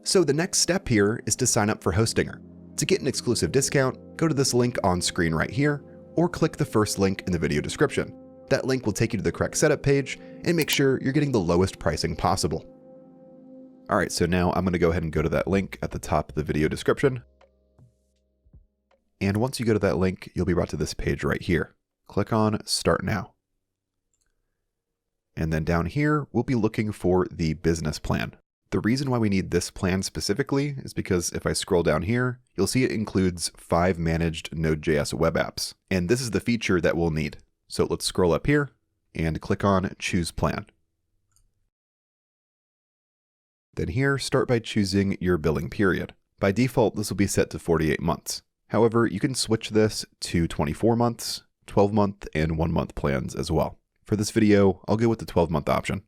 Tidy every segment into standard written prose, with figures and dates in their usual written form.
So the next step here is to sign up for Hostinger. To get an exclusive discount, go to this link on screen right here, or click the first link in the video description. That link will take you to the correct setup page and make sure you're getting the lowest pricing possible. All right, so now I'm going to go ahead and go to that link at the top of the video description. And once you go to that link, you'll be brought to this page right here. Click on Start Now. And then down here, we'll be looking for the business plan. The reason why we need this plan specifically is because if I scroll down here, you'll see it includes 5 managed Node.js web apps. And this is the feature that we'll need. So let's scroll up here and click on Choose Plan. Then here, start by choosing your billing period. By default, this will be set to 48 months. However, you can switch this to 24 months, 12-month, and 1-month plans as well. For this video, I'll go with the 12-month option.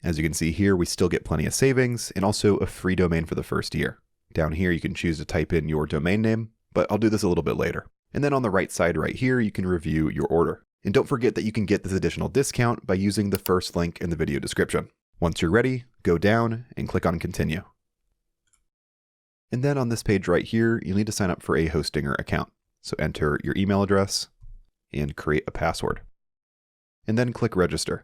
As you can see here, we still get plenty of savings and also a free domain for the first year. Down here, you can choose to type in your domain name, but I'll do this a little bit later. And then on the right side right here, you can review your order. And don't forget that you can get this additional discount by using the first link in the video description. Once you're ready, go down and click on Continue. And then on this page right here, you'll need to sign up for a Hostinger account. So enter your email address and create a password. And then click Register.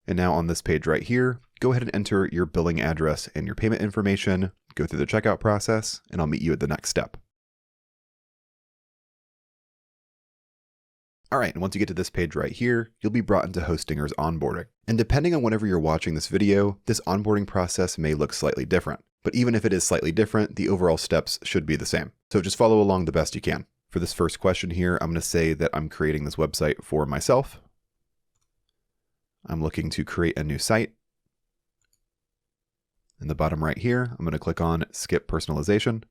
And now on this page right here, go ahead and enter your billing address and your payment information, go through the checkout process, and I'll meet you at the next step. All right, and once you get to this page right here, you'll be brought into Hostinger's onboarding. And depending on whenever you're watching this video, this onboarding process may look slightly different. But even if it is slightly different, the overall steps should be the same. So just follow along the best you can. For this first question here, I'm going to say that I'm creating this website for myself. I'm looking to create a new site. In the bottom right here, I'm going to click on Skip Personalization.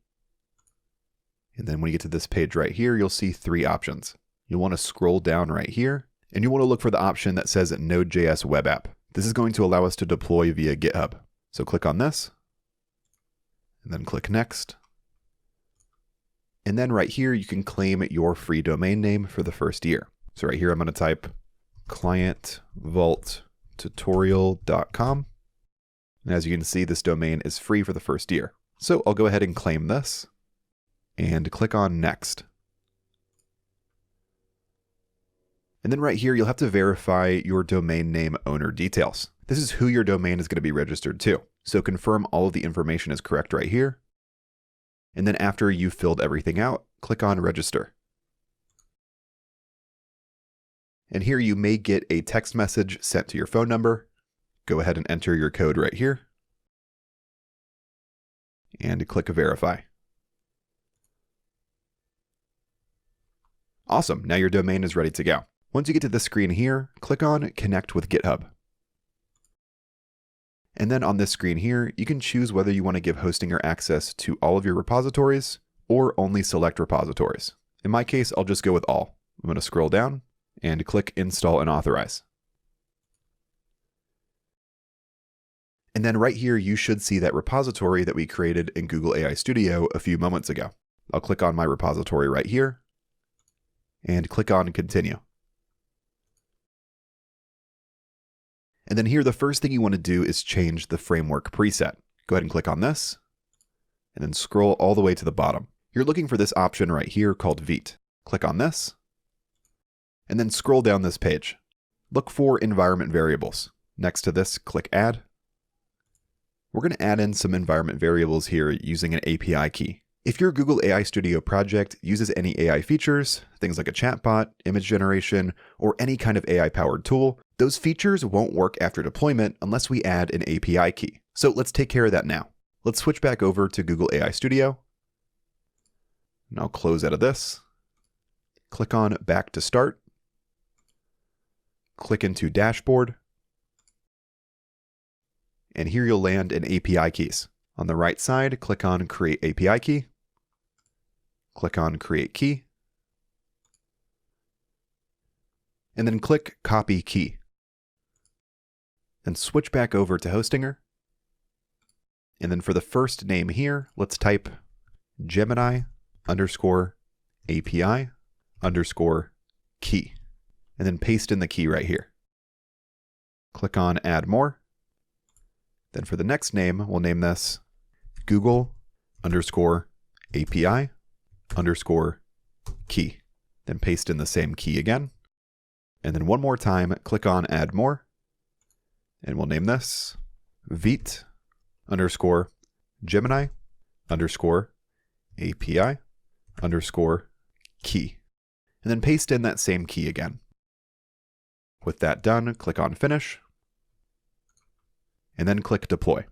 And then when you get to this page right here, you'll see 3 options. You'll want to scroll down right here, and you want to look for the option that says Node.js web app. This is going to allow us to deploy via GitHub. So click on this, and then click Next. And then right here, you can claim your free domain name for the first year. So right here, I'm going to type clientvaulttutorial.com. And as you can see, this domain is free for the first year. So I'll go ahead and claim this and click on Next. And then right here, you'll have to verify your domain name owner details. This is who your domain is going to be registered to. So confirm all of the information is correct right here. And then after you've filled everything out, click on Register. And here you may get a text message sent to your phone number. Go ahead and enter your code right here. And click Verify. Awesome, now your domain is ready to go. Once you get to this screen here, click on Connect with GitHub. And then on this screen here, you can choose whether you want to give Hostinger access to all of your repositories or only select repositories. In my case, I'll just go with all. I'm going to scroll down and click Install and Authorize. And then right here, you should see that repository that we created in Google AI Studio a few moments ago. I'll click on my repository right here and click on Continue. And then here, the first thing you want to do is change the framework preset. Go ahead and click on this, and then scroll all the way to the bottom. You're looking for this option right here called Vite. Click on this, and then scroll down this page. Look for environment variables. Next to this, click Add. We're going to add in some environment variables here using an API key. If your Google AI Studio project uses any AI features, things like a chatbot, image generation, or any kind of AI-powered tool, those features won't work after deployment unless we add an API key. So let's take care of that now. Let's switch back over to Google AI Studio. And I'll close out of this. Click on Back to Start. Click into Dashboard. And here you'll land in API keys. On the right side, click on Create API Key. Click on Create Key. And then click Copy Key. Then switch back over to Hostinger. And then for the first name here, let's type Gemini _API _key. And then paste in the key right here. Click on Add More. Then for the next name, we'll name this Google _ API _ key. Then paste in the same key again. And then one more time, click on Add More. And we'll name this Vite _ Gemini API key. And then paste in that same key again. With that done, click on Finish. And then click Deploy.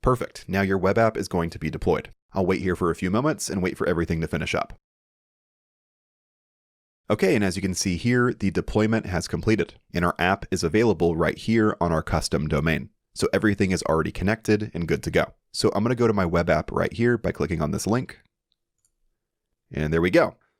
Perfect. Now your web app is going to be deployed. I'll wait here for a few moments and wait for everything to finish up. Okay, and as you can see here, the deployment has completed, and our app is available right here on our custom domain. So everything is already connected and good to go. So I'm going to go to my web app right here by clicking on this link. And there we go.